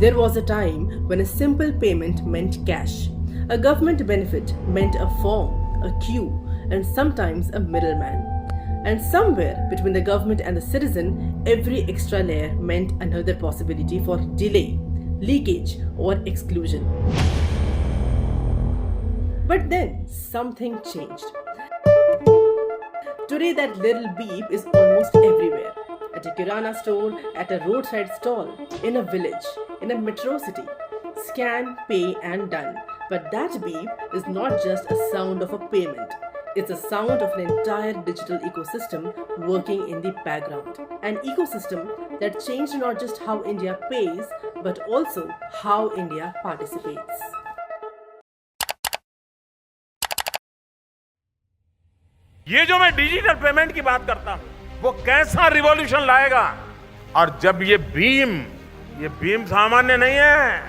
There was a time when a simple payment meant cash. A government benefit meant a form, a queue, and sometimes a middleman. And somewhere between the government and the citizen, every extra layer meant another possibility for delay, leakage, or exclusion. But then something changed. Today, that little beep is almost everywhere. At a kirana store, at a roadside stall, in a village, in a metro city. Scan, pay, and done. But that beep is not just a sound of a payment. It's a sound of an entire digital ecosystem working in the background. An ecosystem that changed not just how India pays, but also how India participates. ये जो मैं digital payment की बात करता हूं, वो कैसा revolution लाएगा। और जब ये भीम सामान्य नहीं है,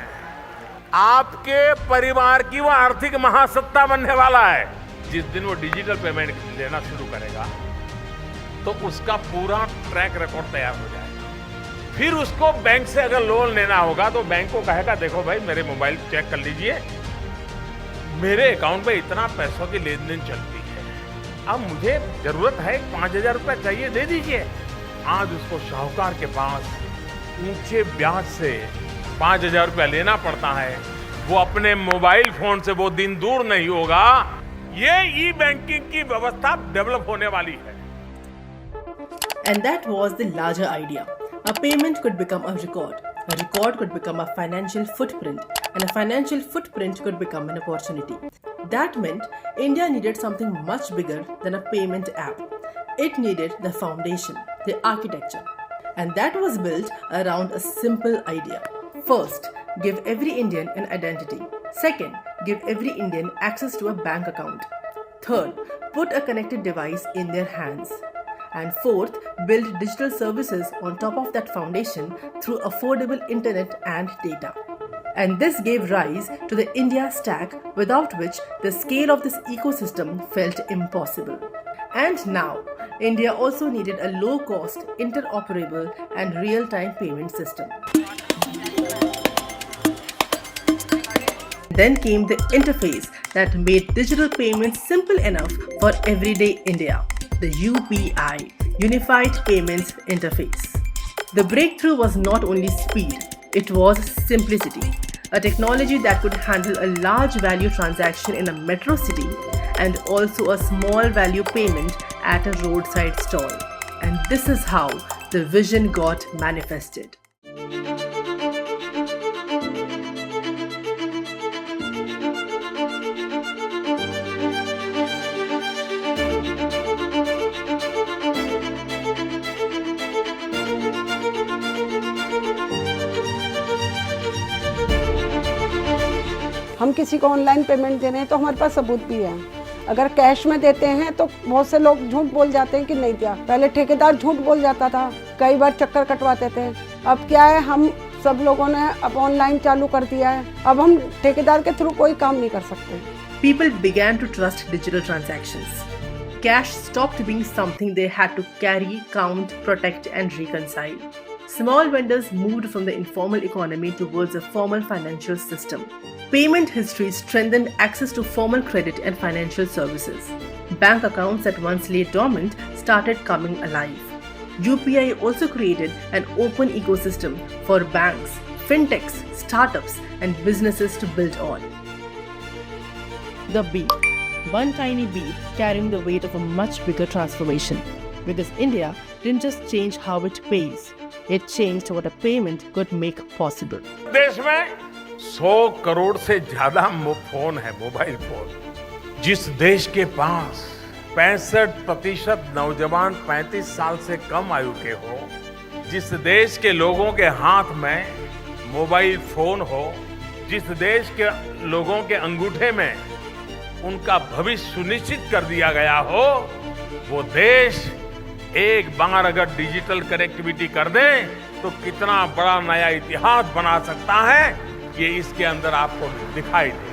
आपके परिवार की वो आर्थिक महासत्ता बनने वाला है। जिस दिन वो डिजिटल पेमेंट लेना शुरू करेगा तो उसका पूरा ट्रैक रिकॉर्ड तैयार हो जाएगा। फिर उसको बैंक से अगर लोन लेना होगा तो बैंक को कहेगा, देखो भाई मेरे मोबाइल चेक कर लीजिए, मेरे अकाउंट में इतना पैसों की लेन देन चलती है, अब मुझे जरूरत है 5,000 रुपये चाहिए, दे दीजिए। आज उसको शाहूकार के पास ऊंचे ब्याज से 5,000 रुपया लेना पड़ता है। वो अपने मोबाइल फोन से वो दिन दूर नहीं होगा, ये ई बैंकिंग की व्यवस्था डेवलप होने वाली है। And that was the larger idea. A payment could become a record could become a financial footprint, and a financial footprint could become an opportunity. That meant India needed something much bigger than a payment app. It needed the foundation, the architecture. And that was built around a simple idea. First, give every Indian an identity. Second, give every Indian access to a bank account. Third, put a connected device in their hands. And fourth, build digital services on top of that foundation through affordable internet and data. And this gave rise to the India Stack, without which the scale of this ecosystem felt impossible. And now, India also needed a low-cost, interoperable and real-time payment system. Then came the interface that made digital payments simple enough for everyday India, the UPI, Unified Payments Interface. The breakthrough was not only speed, it was simplicity, a technology that could handle a large value transaction in a metro city and also a small value payment at a roadside stall. And this is how the vision got manifested. हम किसी को online payment दे रहे हैं तो हमारे पास सबूत भी है। अगर कैश में देते हैं तो बहुत से लोग झूठ बोल जाते हैं कि नहीं दिया। पहले ठेकेदार झूठ बोल जाता था, कई बार चक्कर कटवाते थे। अब क्या है, हम सब लोगों ने अब ऑनलाइन चालू कर दिया है। अब हम ठेकेदार के थ्रू कोई काम नहीं कर सकते। People began to trust digital transactions. Cash stopped being something they had to carry, count, protect, and reconcile. Small vendors moved from the informal economy towards a formal financial system. Payment history strengthened access to formal credit and financial services. Bank accounts that once lay dormant started coming alive. UPI also created an open ecosystem for banks, fintechs, startups, and businesses to build on. The beep. One tiny beep carrying the weight of a much bigger transformation. Because India didn't just change how it pays, it changed what a payment could make possible. देश में 100 करोड़ से ज्यादा phone है, mobile phone. जिस देश के पास 65% नौजवान 35 साल से कम आयु के हो, जिस देश के लोगों के हाथ में मोबाइल फोन हो, जिस देश के लोगों के अंगूठे में उनका भविष्य सुनिश्चित कर दिया गया हो, वो देश एक बार अगर डिजिटल कनेक्टिविटी कर दे तो कितना बड़ा नया इतिहास बना सकता है, ये इसके अंदर आपको दिखाई दे।